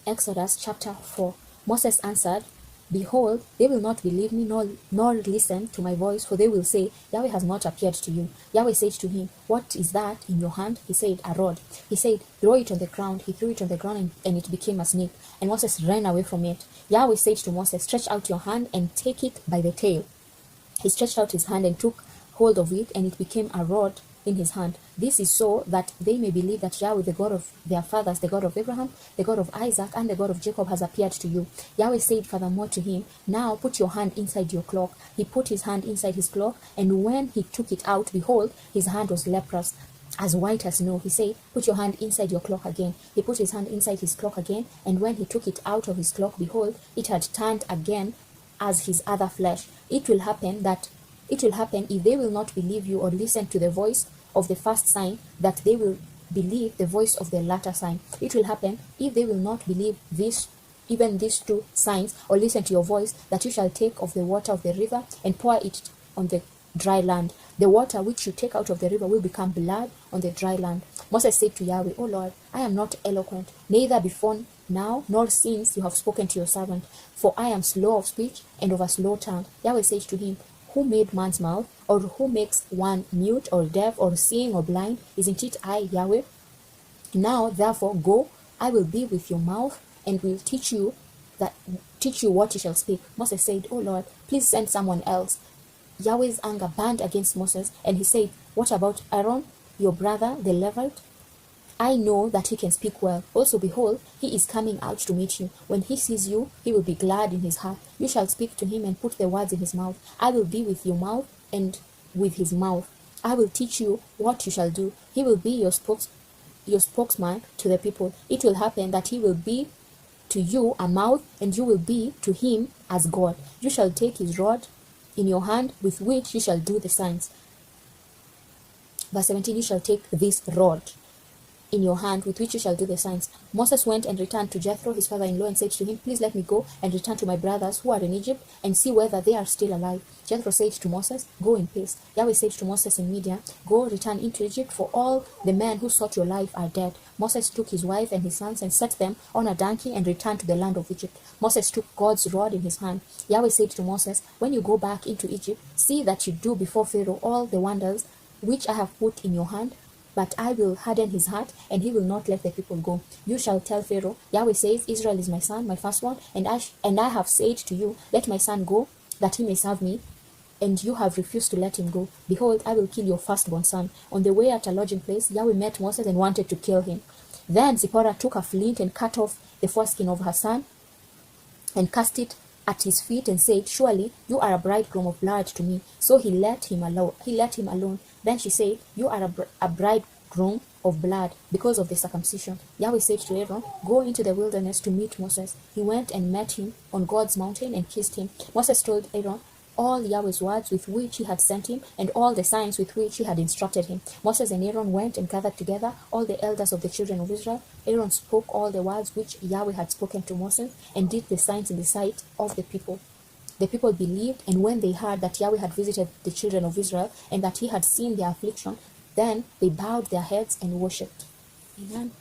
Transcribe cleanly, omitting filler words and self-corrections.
Exodus chapter 4. Moses answered, Behold, they will not believe me nor listen to my voice, for they will say, Yahweh has not appeared to you. Yahweh said to him, What is that in your hand? He said, A rod. He said, Throw it on the ground. He threw it on the ground, and it became a snake. And Moses ran away from it. Yahweh said to Moses, Stretch out your hand and take it by the tail. He stretched out his hand and took hold of it, and it became a rod in his hand. This is so that they may believe that Yahweh, the God of their fathers, the God of Abraham, the God of Isaac, and the God of Jacob, has appeared to you. Yahweh said furthermore to him, Now put your hand inside your cloak. He put his hand inside his cloak, and when he took it out, behold, his hand was leprous, as white as snow. He said, Put your hand inside your cloak again. He put his hand inside his cloak again, and when he took it out of his cloak, behold, it had turned again as his other flesh. It will happen if they will not believe you or listen to the voice of the first sign, that they will believe the voice of the latter sign. It will happen if they will not believe even these two signs, or listen to your voice, that you shall take of the water of the river and pour it on the dry land. The water which you take out of the river will become blood on the dry land. Moses said to Yahweh, O Lord, I am not eloquent, neither before now nor since you have spoken to your servant, for I am slow of speech and of a slow tongue. Yahweh said to him, Who made man's mouth, or who makes one mute or deaf or seeing or blind? Isn't it I, Yahweh? Now therefore go, I will be with your mouth, and will teach you what you shall speak. Moses said, O Lord, please send someone else. Yahweh's anger burned against Moses, and he said, What about Aaron, your brother, the Levite? I know that he can speak well. Also, behold, he is coming out to meet you. When he sees you, he will be glad in his heart. You shall speak to him and put the words in his mouth. I will be with your mouth and with his mouth. I will teach you what you shall do. He will be your spokesman to the people. It will happen that he will be to you a mouth, and you will be to him as God. You shall take his rod in your hand, with which you shall do the signs. Verse 17, you shall take this rod in your hand, with which you shall do the signs. Moses went and returned to Jethro, his father-in-law, and said to him, Please let me go and return to my brothers who are in Egypt, and see whether they are still alive. Jethro said to Moses, Go in peace. Yahweh said to Moses in Midian, Go, return into Egypt, for all the men who sought your life are dead. Moses took his wife and his sons and set them on a donkey and returned to the land of Egypt. Moses took God's rod in his hand. Yahweh said to Moses, When you go back into Egypt, see that you do before Pharaoh all the wonders which I have put in your hand, but I will harden his heart, and he will not let the people go. You shall tell Pharaoh, Yahweh says, Israel is my son, my firstborn, and I have said to you, Let my son go, that he may serve me, and you have refused to let him go. Behold, I will kill your firstborn son. On the way at a lodging place, Yahweh met Moses and wanted to kill him. Then Zipporah took a flint and cut off the foreskin of her son, and cast it at his feet, and said, Surely you are a bridegroom of blood to me. So he let him alone. Then she said, You are a bridegroom of blood because of the circumcision. Yahweh said to Aaron, Go into the wilderness to meet Moses. He went and met him on God's mountain and kissed him. Moses told Aaron all Yahweh's words with which he had sent him, and all the signs with which he had instructed him. Moses and Aaron went and gathered together all the elders of the children of Israel. Aaron spoke all the words which Yahweh had spoken to Moses, and did the signs in the sight of the people. The people believed, and when they heard that Yahweh had visited the children of Israel, and that he had seen their affliction, then they bowed their heads and worshipped. Amen.